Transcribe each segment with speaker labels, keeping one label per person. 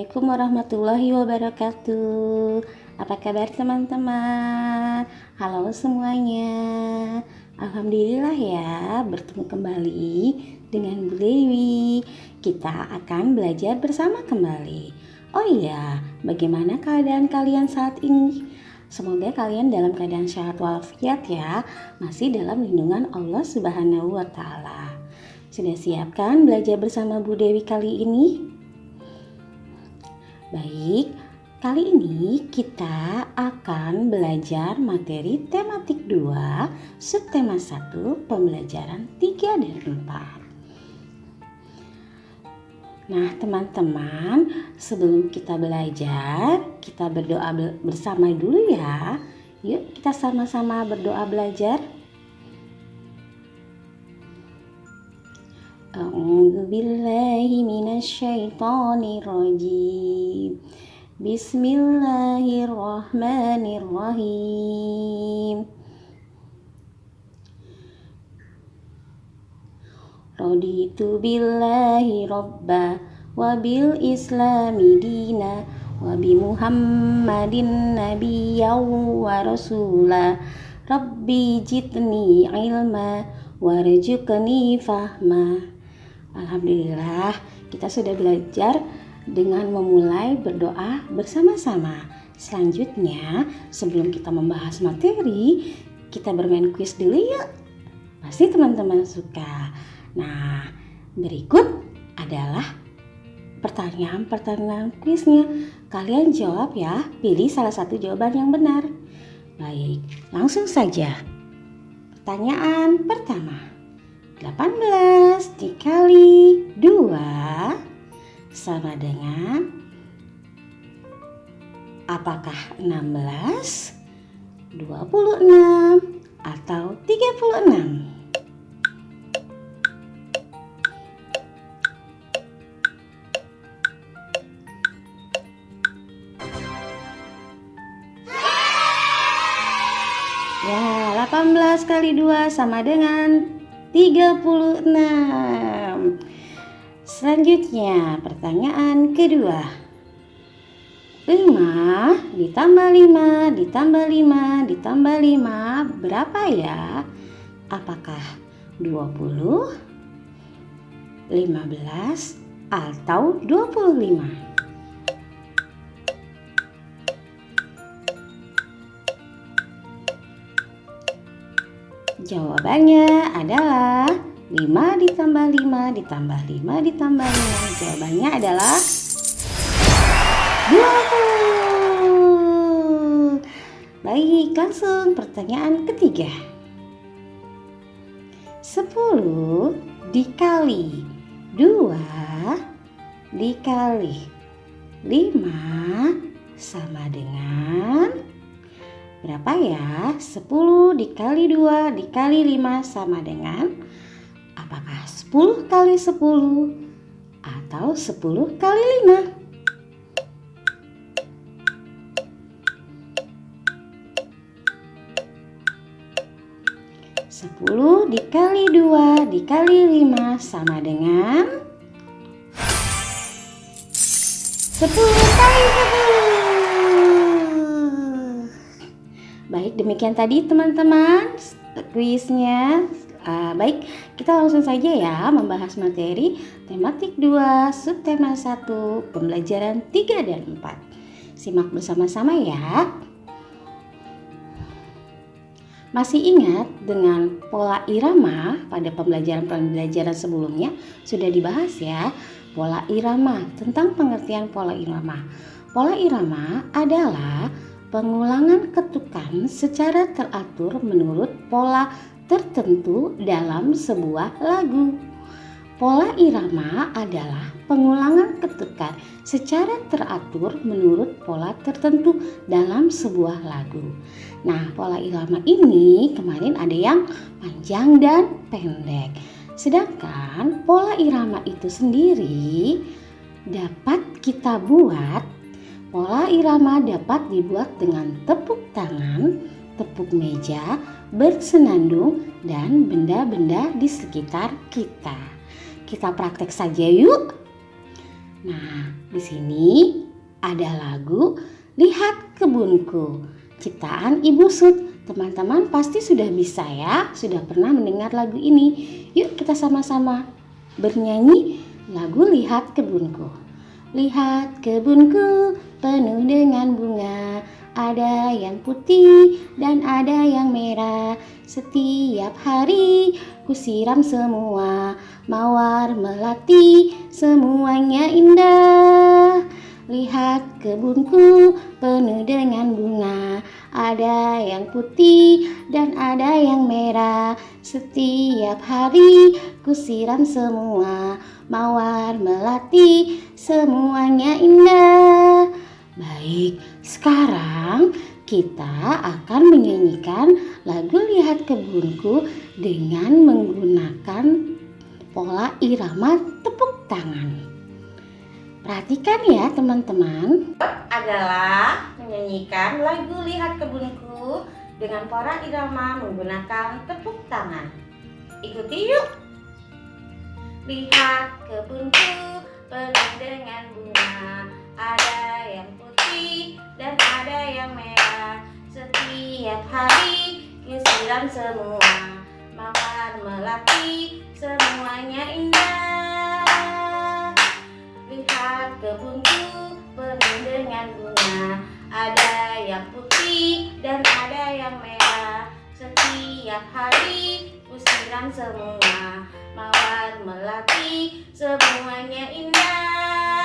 Speaker 1: Assalamualaikum warahmatullahi wabarakatuh. Apa kabar teman-teman? Halo semuanya. Alhamdulillah ya, bertemu kembali dengan Bu Dewi. Kita akan belajar bersama kembali. Oh iya, bagaimana keadaan kalian saat ini? Semoga kalian dalam keadaan sehat walafiat ya, masih dalam lindungan Allah Subhanahu wa Ta'ala. Sudah siapkan belajar bersama Bu Dewi kali ini? Baik, kali ini kita akan belajar materi tematik 2, subtema 1, pembelajaran 3 dan 4. Nah teman-teman, sebelum kita belajar, kita berdoa bersama dulu ya. Yuk kita sama-sama berdoa belajar. A'udzubillahi minasyaitonirrajim. Bismillahirrahmanirrahim. Raditu billahi robba wa bil islami dina wa bi muhammadin nabiyyan wa rasula. Rabbi jitni ilma warzuqni fahma. Alhamdulillah, kita sudah belajar dengan memulai berdoa bersama-sama. Selanjutnya, sebelum kita membahas materi, kita bermain kuis dulu yuk. Pasti teman-teman suka. Nah, berikut adalah pertanyaan-pertanyaan kuisnya. Kalian jawab ya, pilih salah satu jawaban yang benar. Baik, langsung saja. Pertanyaan pertama. 18 dikali 2 sama dengan apakah 16, 26 atau 36? Ya, 18 kali 2 sama dengan 36. Selanjutnya, pertanyaan kedua. 5 ditambah 5 ditambah 5 ditambah 5 berapa ya? Apakah 20, 15 atau 25? Jawabannya adalah 5 ditambah 5 ditambah 5 ditambah 5. Jawabannya adalah 20. Baik, langsung pertanyaan ketiga. 10 dikali 2 dikali 5 sama dengan berapa ya? 10 dikali 2 dikali 5 sama dengan apakah 10 kali 10 atau 10 kali 5? Sepuluh dikali 2 dikali 5 sama dengan 10 kali 10. Baik, demikian tadi teman-teman kuisnya. Baik, kita langsung saja ya membahas materi tematik 2, subtema 1, pembelajaran 3 dan 4. Simak bersama-sama ya. Masih ingat dengan pola irama pada pembelajaran sebelumnya sudah dibahas ya. Pola irama, tentang pengertian pola irama. Pola irama adalah pengulangan ketukan secara teratur menurut pola tertentu dalam sebuah lagu. Pola irama adalah pengulangan ketukan secara teratur menurut pola tertentu dalam sebuah lagu. Nah, pola irama ini kemarin ada yang panjang dan pendek. Sedangkan pola irama itu sendiri dapat kita buat. Pola irama dapat dibuat dengan tepuk tangan, tepuk meja, bersenandung, dan benda-benda di sekitar kita. Kita praktek saja yuk. Nah, di sini ada lagu Lihat Kebunku, ciptaan Ibu Sud. Teman-teman pasti sudah bisa ya, sudah pernah mendengar lagu ini. Yuk kita sama-sama bernyanyi lagu Lihat Kebunku. Lihat kebunku penuh dengan bunga, ada yang putih dan ada yang merah. Setiap hari ku siram semua, mawar melati semuanya indah. Lihat kebunku penuh dengan bunga, ada yang putih dan ada yang merah. Setiap hari ku siram semua, mawar melati semuanya indah. Baik, sekarang kita akan menyanyikan lagu Lihat Kebunku dengan menggunakan pola irama tepuk tangan. Perhatikan ya teman-teman. Adalah menyanyikan lagu Lihat Kebunku dengan pola irama menggunakan tepuk tangan. Ikuti yuk. Lihat kebunku penuh dengan bunga, ada yang putih dan ada yang merah. Setiap hari ku siram semua, mawar melati semuanya indah. Lihat kebunku penuh dengan bunga, ada yang putih dan ada yang merah. Setiap hari ku siram semua, mawar melati semuanya indah.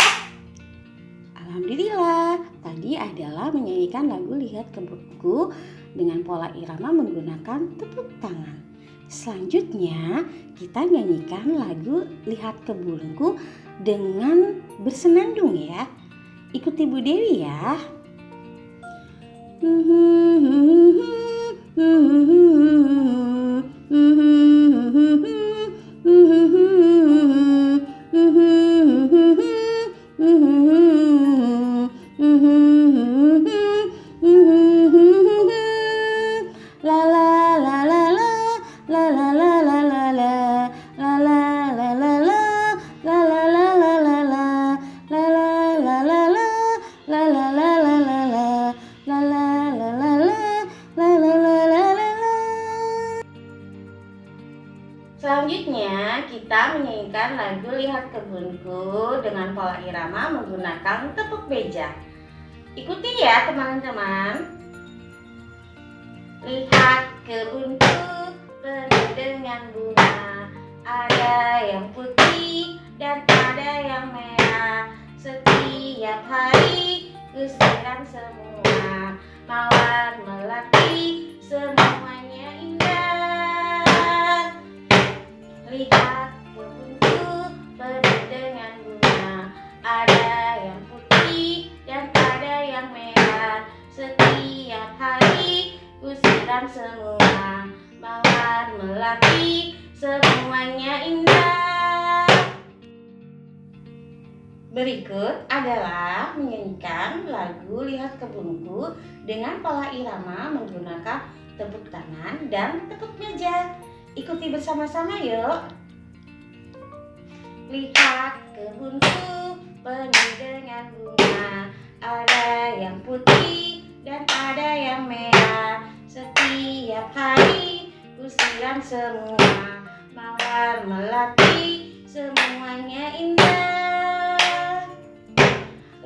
Speaker 1: Alhamdulillah, tadi adalah menyanyikan lagu Lihat Kebunku dengan pola irama menggunakan tepuk tangan. Selanjutnya kita nyanyikan lagu Lihat Kebunku dengan bersenandung ya. Ikuti Bu Dewi ya. Selanjutnya kita menyanyikan lagu Lihat Kebunku dengan pola irama menggunakan tepuk beja. Ikuti ya teman-teman. Lihat kebunku penuh dengan bunga, ada yang putih dan ada yang merah. Setiap hari ku siram semua, mawar melati semuanya indah. Lihat kebunku penuh dengan bunga, ada yang putih dan ada yang merah. Setiap hari ku siram semua, mawar melati semuanya indah. Berikut adalah menyanyikan lagu Lihat Kebunku dengan pola irama menggunakan tepuk tangan dan tepuk meja. Ikuti bersama-sama yuk. Lihat kebunku penuh dengan bunga, ada yang putih dan ada yang merah. Setiap hari ku siram semua, mawar melati semuanya indah.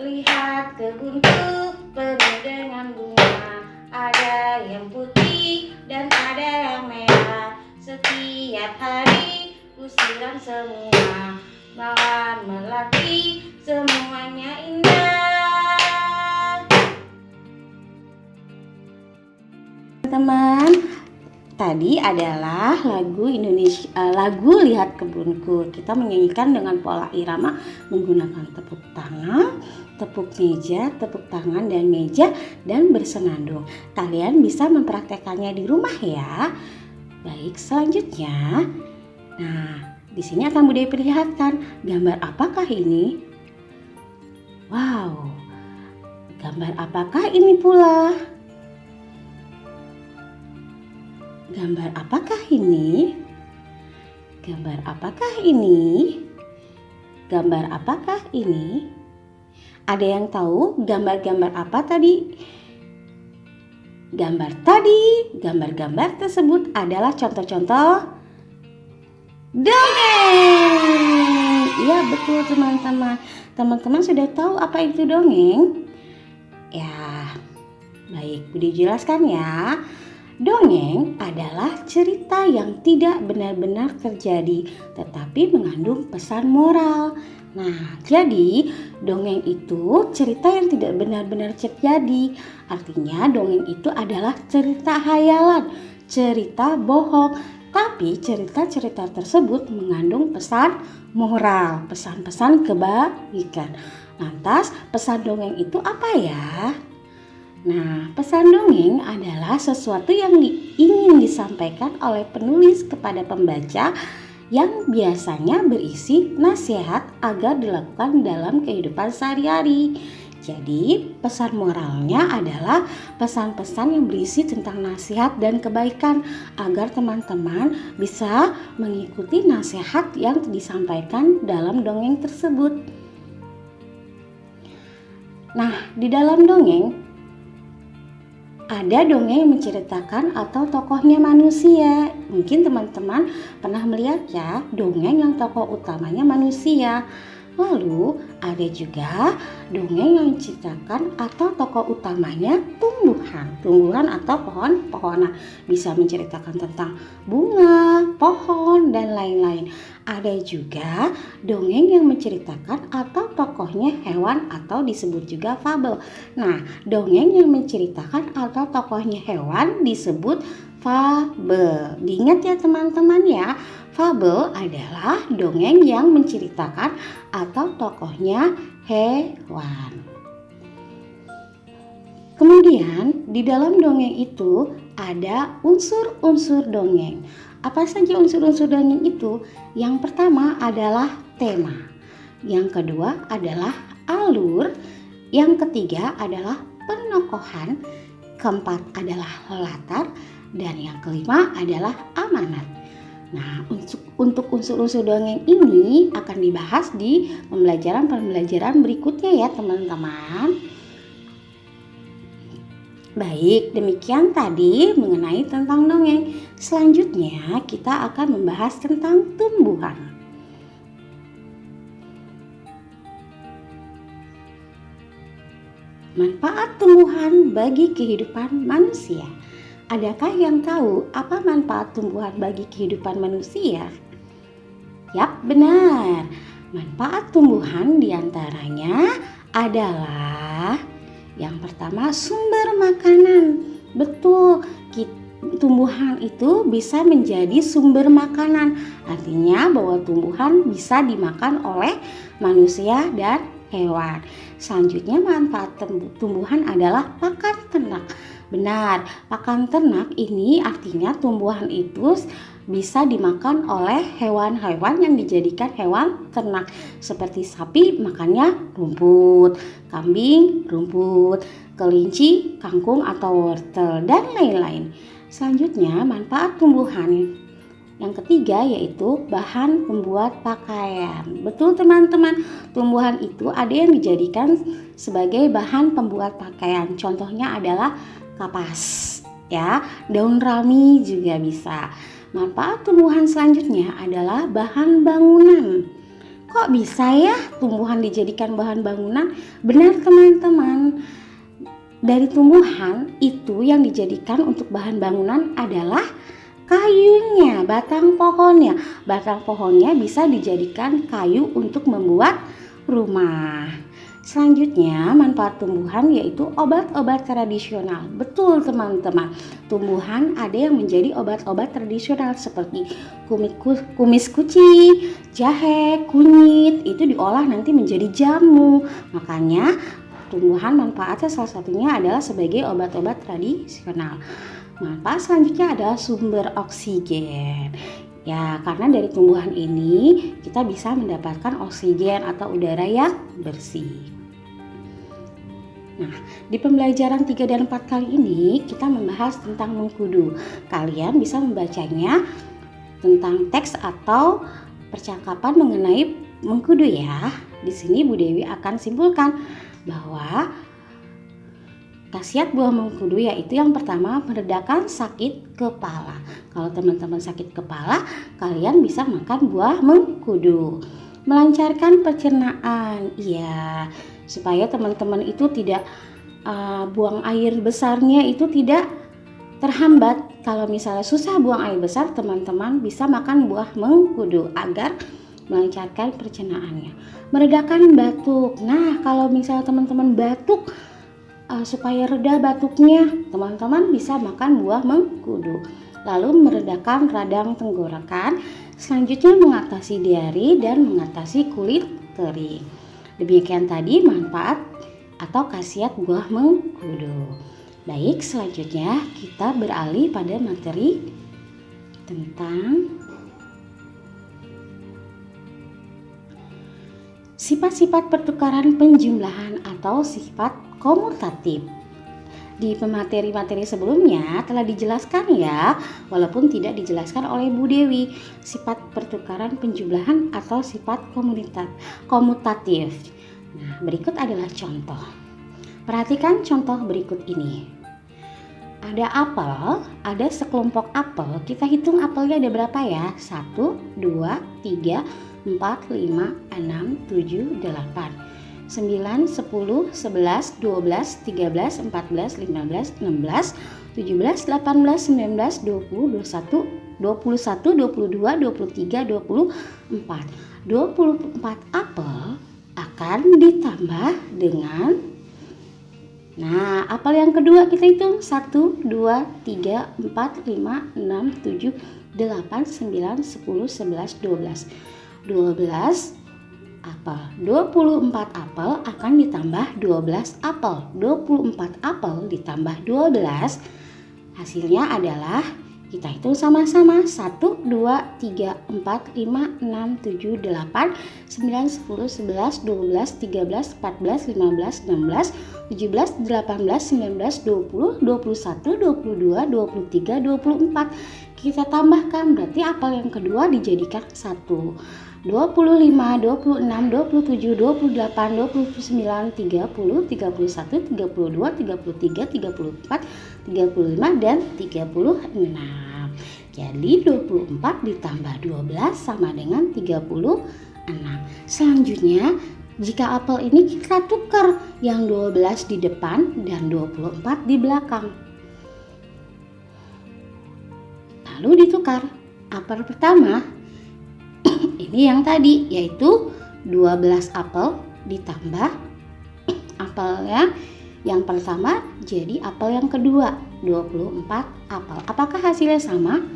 Speaker 1: Lihat kebunku penuh dengan bunga, ada yang putih dan ada yang merah. Setiap hari ku siram semua, mawar melati semuanya indah. Teman-teman, tadi adalah lagu lagu Lihat Kebunku. Kita menyanyikan dengan pola irama menggunakan tepuk tangan, tepuk meja, tepuk tangan dan meja dan bersenandung. Kalian bisa mempraktekannya di rumah ya. Baik, selanjutnya. Nah, di sini akan Bu Dewi perlihatkan gambar apakah ini? Wow. Gambar apakah ini pula? Gambar apakah ini? Gambar apakah ini? gambar apakah ini? Ada yang tahu gambar-gambar apa tadi? Gambar-gambar tersebut adalah contoh-contoh dongeng. Iya betul teman-teman. Teman-teman sudah tahu apa itu dongeng? Ya, baik, Budi jelaskan ya. Dongeng adalah cerita yang tidak benar-benar terjadi, tetapi mengandung pesan moral. Nah, jadi dongeng itu cerita yang tidak benar-benar terjadi. Artinya dongeng itu adalah cerita hayalan, cerita bohong. Tapi cerita-cerita tersebut mengandung pesan moral, pesan-pesan kebaikan. Lantas, pesan dongeng itu apa ya? Nah, pesan dongeng adalah sesuatu yang ingin disampaikan oleh penulis kepada pembaca yang biasanya berisi nasihat agar dilakukan dalam kehidupan sehari-hari. Jadi, pesan moralnya adalah pesan-pesan yang berisi tentang nasihat dan kebaikan agar teman-teman bisa mengikuti nasihat yang disampaikan dalam dongeng tersebut. Nah, di dalam dongeng ada dongeng yang menceritakan atau tokohnya manusia. Mungkin teman-teman pernah melihat ya, dongeng yang tokoh utamanya manusia. Lalu ada juga dongeng yang menceritakan atau tokoh utamanya tumbuhan atau pohon-pohonan. Bisa menceritakan tentang bunga, pohon, dan lain-lain. Ada juga dongeng yang menceritakan atau tokohnya hewan atau disebut juga fabel. Nah, dongeng yang menceritakan atau tokohnya hewan disebut fabel. Diingat ya teman-teman ya, fabel adalah dongeng yang menceritakan atau tokohnya hewan. Kemudian di dalam dongeng itu ada unsur-unsur dongeng. Apa saja unsur-unsur dongeng itu? Yang pertama adalah tema. Yang kedua adalah alur. Yang ketiga adalah penokohan. Keempat adalah latar. Dan yang kelima adalah amanat. Nah, untuk unsur-unsur dongeng ini akan dibahas di pembelajaran berikutnya ya teman-teman. Baik, demikian tadi mengenai tentang dongeng. Selanjutnya kita akan membahas tentang tumbuhan. Manfaat tumbuhan bagi kehidupan manusia. Adakah yang tahu apa manfaat tumbuhan bagi kehidupan manusia? Yap, benar. Manfaat tumbuhan diantaranya adalah yang pertama, sumber makanan. Betul, tumbuhan itu bisa menjadi sumber makanan. Artinya bahwa tumbuhan bisa dimakan oleh manusia dan hewan. Selanjutnya manfaat tumbuhan adalah pakan ternak. Benar, pakan ternak ini artinya tumbuhan itu bisa dimakan oleh hewan-hewan yang dijadikan hewan ternak. Seperti sapi makannya rumput, kambing rumput, kelinci kangkung atau wortel, dan lain-lain. Selanjutnya manfaat tumbuhan yang ketiga yaitu bahan pembuat pakaian. Betul teman-teman, tumbuhan itu ada yang dijadikan sebagai bahan pembuat pakaian. Contohnya adalah kapas, ya, daun rami juga bisa. Manfaat tumbuhan selanjutnya adalah bahan bangunan. Kok bisa ya tumbuhan dijadikan bahan bangunan? Benar teman-teman. Dari tumbuhan itu yang dijadikan untuk bahan bangunan adalah kayunya, batang pohonnya. Batang pohonnya bisa dijadikan kayu untuk membuat rumah. Selanjutnya manfaat tumbuhan yaitu obat-obat tradisional. Betul teman-teman, tumbuhan ada yang menjadi obat-obat tradisional seperti kumis kucing, jahe, kunyit, itu diolah nanti menjadi jamu. Makanya tumbuhan manfaatnya salah satunya adalah sebagai obat-obat tradisional. Manfaat selanjutnya adalah sumber oksigen. Ya, karena dari tumbuhan ini kita bisa mendapatkan oksigen atau udara yang bersih. Nah, di pembelajaran 3 dan 4 kali ini kita membahas tentang mengkudu. Kalian bisa membacanya tentang teks atau percakapan mengenai mengkudu ya. Di sini Bu Dewi akan simpulkan bahwa khasiat buah mengkudu yaitu yang pertama meredakan sakit kepala. Kalau teman-teman sakit kepala, kalian bisa makan buah mengkudu. Melancarkan pencernaan, iya, supaya teman-teman itu tidak buang air besarnya itu tidak terhambat. Kalau misalnya susah buang air besar, teman-teman bisa makan buah mengkudu agar melancarkan pencernaannya. Meredakan batuk. Nah, kalau misalnya teman-teman batuk, supaya reda batuknya, teman-teman bisa makan buah mengkudu. Lalu meredakan radang tenggorokan, selanjutnya mengatasi diare dan mengatasi kulit kering. Demikian tadi manfaat atau khasiat buah mengkudu. Baik, selanjutnya kita beralih pada materi tentang sifat-sifat pertukaran penjumlahan atau sifat komutatif. Di materi-materi sebelumnya telah dijelaskan ya, walaupun tidak dijelaskan oleh Bu Dewi, sifat pertukaran penjumlahan atau sifat komutatif. Nah, berikut adalah contoh. Perhatikan contoh berikut ini. Ada apel, ada sekelompok apel. Kita hitung apelnya ada berapa ya? 1, 2, 3, 4, 5, 6, 7, 8. 9, 10, 11, 12, 13, 14, 15, 16, 17, 18, 19, 20, 21, 21, 22, 23, 24. 24 apel akan ditambah dengan, nah, apel yang kedua kita hitung 1, 2, 3, 4, 5, 6, 7, 8, 9, 10, 11, 12. 12 apel. 24 apel akan ditambah 12 apel. 24 apel ditambah 12 hasilnya adalah, kita hitung sama-sama, 1, 2, 3, 4, 5, 6, 7, 8, 9, 10, 11, 12, 13, 14, 15, 16, 17, 18, 19, 20, 21, 22, 23, 24. Kita tambahkan, berarti apel yang kedua dijadikan 1. 25, 26, 27, 28, 29, 30, 31, 32, 33, 34, 35, dan 36. Jadi 24 ditambah 12 sama dengan 36. Selanjutnya, jika apel ini kita tukar, yang 12 di depan dan 24 di belakang. Lalu ditukar. Apel pertama ini yang tadi, yaitu 12 apel ditambah apelnya yang pertama jadi apel yang kedua, 24 apel. Apakah hasilnya sama?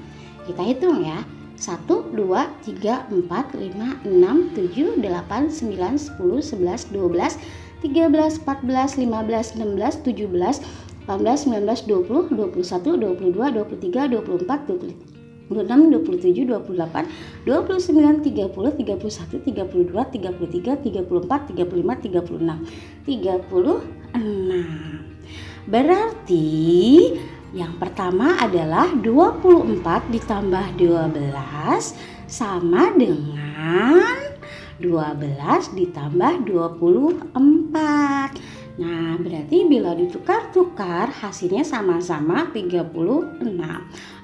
Speaker 1: Kita hitung ya. 1, 2, 3, 4, 5, 6, 7, 8, 9, 10, 11, 12, 13, 14, 15, 16, 17, 18, 19, 20, 21, 22, 23, 24, 25. 26, 27, 28, 29, 30, 31, 32, 33, 34, 35, 36. 36. Berarti yang pertama adalah 24 ditambah 12 sama dengan 12 ditambah 24. Nah, berarti bila ditukar-tukar hasilnya sama-sama 36.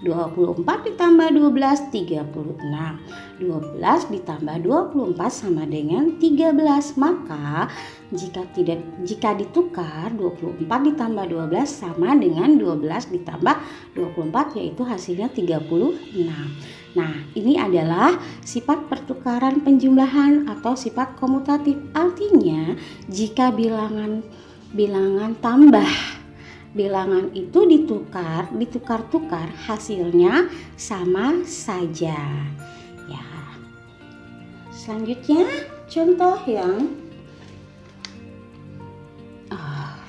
Speaker 1: 24 ditambah 12, 36. 12 ditambah 24 sama dengan 13. Maka jika ditukar, 24 ditambah 12 sama dengan 12 ditambah 24, yaitu hasilnya 36. Nah, ini adalah sifat pertukaran penjumlahan atau sifat komutatif. Artinya, jika bilangan tambah, bilangan itu ditukar-tukar, hasilnya sama saja. Ya. Selanjutnya, contoh yang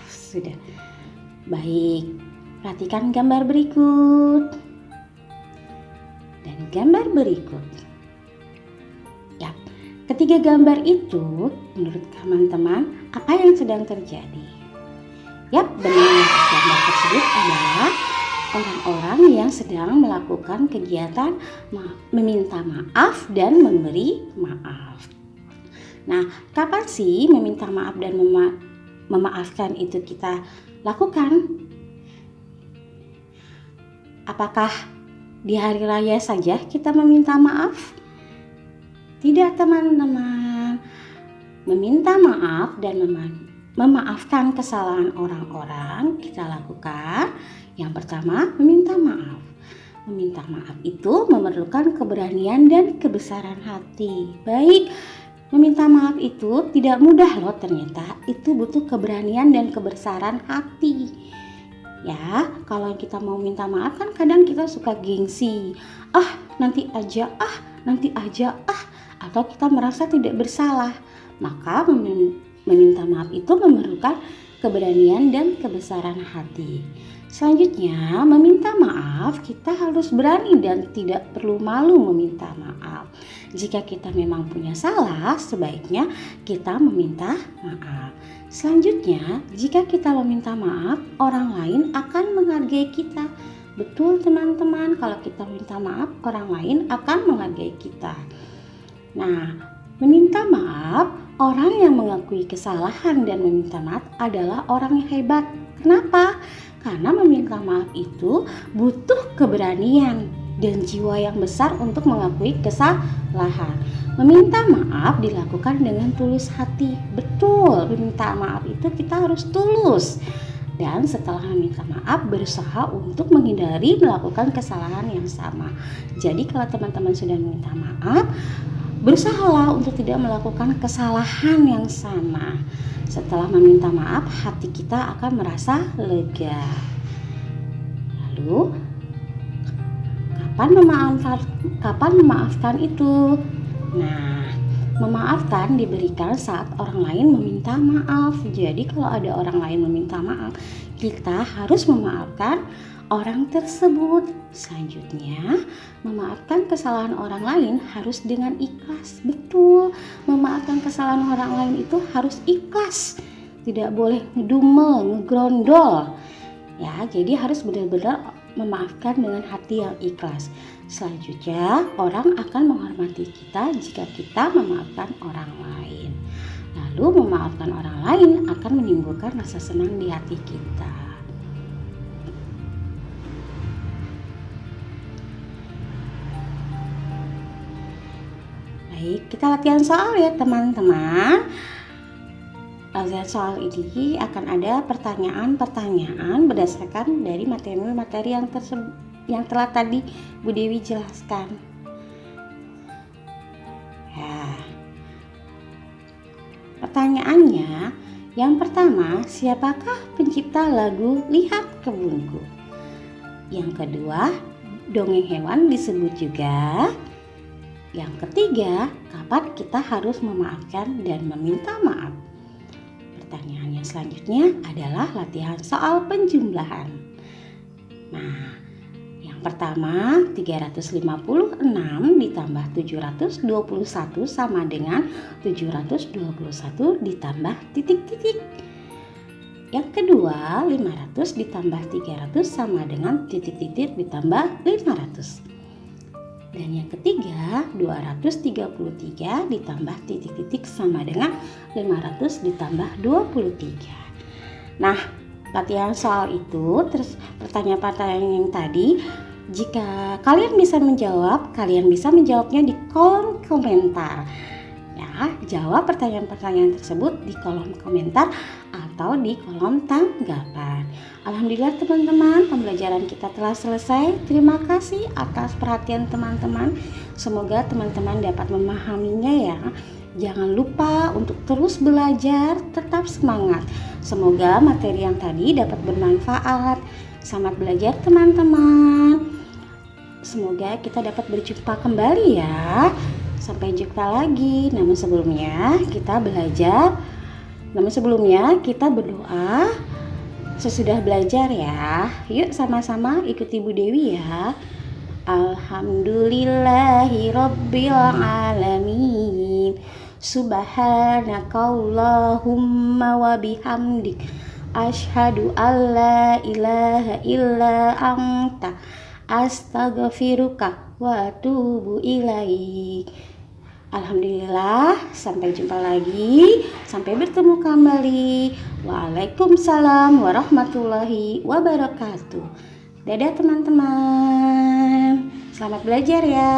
Speaker 1: sudah. Baik. Perhatikan gambar berikut. Dan gambar berikut. Ya, ketiga gambar itu menurut teman-teman apa yang sedang terjadi? Yap, benar. Gambar tersebut adalah orang-orang yang sedang melakukan kegiatan meminta maaf dan memberi maaf. Nah, kapan sih meminta maaf dan memaafkan itu kita lakukan? Apakah di hari raya saja kita meminta maaf? Tidak, teman-teman. Meminta maaf dan memaafkan kesalahan orang-orang kita lakukan. Yang pertama, meminta maaf. Meminta maaf itu memerlukan keberanian dan kebesaran hati. Baik, meminta maaf itu tidak mudah loh ternyata. Itu butuh keberanian dan kebesaran hati. Ya, kalau kita mau minta maaf kan kadang kita suka gengsi. Nanti aja, atau kita merasa tidak bersalah. Maka meminta maaf itu memerlukan keberanian dan kebesaran hati. Selanjutnya, meminta maaf kita harus berani dan tidak perlu malu meminta maaf. Jika kita memang punya salah, sebaiknya kita meminta maaf. Selanjutnya, jika kita meminta maaf, orang lain akan menghargai kita. Betul teman-teman, kalau kita minta maaf, orang lain akan menghargai kita. Nah, meminta maaf, orang yang mengakui kesalahan dan meminta maaf adalah orang yang hebat. Kenapa? Karena meminta maaf itu butuh keberanian dan jiwa yang besar untuk mengakui kesalahan. Meminta maaf dilakukan dengan tulus hati. Betul, meminta maaf itu kita harus tulus. Dan setelah meminta maaf, berusaha untuk menghindari melakukan kesalahan yang sama. Jadi kalau teman-teman sudah meminta maaf, berusahalah untuk tidak melakukan kesalahan yang sama. Setelah meminta maaf, hati kita akan merasa lega. Lalu, kapan memaafkan itu? Nah, memaafkan diberikan saat orang lain meminta maaf. Jadi kalau ada orang lain meminta maaf, kita harus memaafkan orang tersebut. Selanjutnya, memaafkan kesalahan orang lain harus dengan ikhlas. Betul, memaafkan kesalahan orang lain itu harus ikhlas. Tidak boleh ngedumel, ngegrondol. Ya, jadi harus benar-benar memaafkan dengan hati yang ikhlas. Selanjutnya, orang akan menghormati kita jika kita memaafkan orang lain. Lalu, memaafkan orang lain akan menimbulkan rasa senang di hati kita. Baik, kita latihan soal ya teman-teman. Latihan soal ini akan ada pertanyaan-pertanyaan berdasarkan dari materi-materi yang telah tadi Bu Dewi jelaskan. Ya. Pertanyaannya, yang pertama, siapakah pencipta lagu Lihat Kebunku? Yang kedua, dongeng hewan disebut juga. Yang ketiga, kapan kita harus memaafkan dan meminta maaf? Pertanyaannya selanjutnya adalah latihan soal penjumlahan. Nah, yang pertama 356 ditambah 721 sama dengan 721 ditambah titik-titik. Yang kedua 500 ditambah 300 sama dengan titik-titik ditambah 500. Dan yang ketiga 233 ditambah titik-titik sama dengan 500 ditambah 23. Nah, latihan soal itu terus pertanyaan-pertanyaan yang tadi, jika kalian bisa menjawabnya di kolom komentar. Ya, jawab pertanyaan-pertanyaan tersebut di kolom komentar atau di kolom tanggapan. Alhamdulillah teman-teman, pembelajaran kita telah selesai. Terima kasih atas perhatian teman-teman. Semoga teman-teman dapat memahaminya ya. Jangan lupa untuk terus belajar, tetap semangat. Semoga materi yang tadi dapat bermanfaat. Selamat belajar teman-teman. Semoga kita dapat berjumpa kembali ya. Sampai jumpa lagi. Namun sebelumnya kita berdoa sesudah belajar ya. Yuk sama-sama ikuti Bu Dewi ya. Alhamdulillahirabbil alamin. Subhanakallahumma wa bihamdik asyhadu alla ilaha illa anta astaghfiruka wa atubu ilaik. Alhamdulillah, sampai jumpa lagi, sampai bertemu kembali. Waalaikumsalam warahmatullahi wabarakatuh. Dadah teman-teman, selamat belajar ya.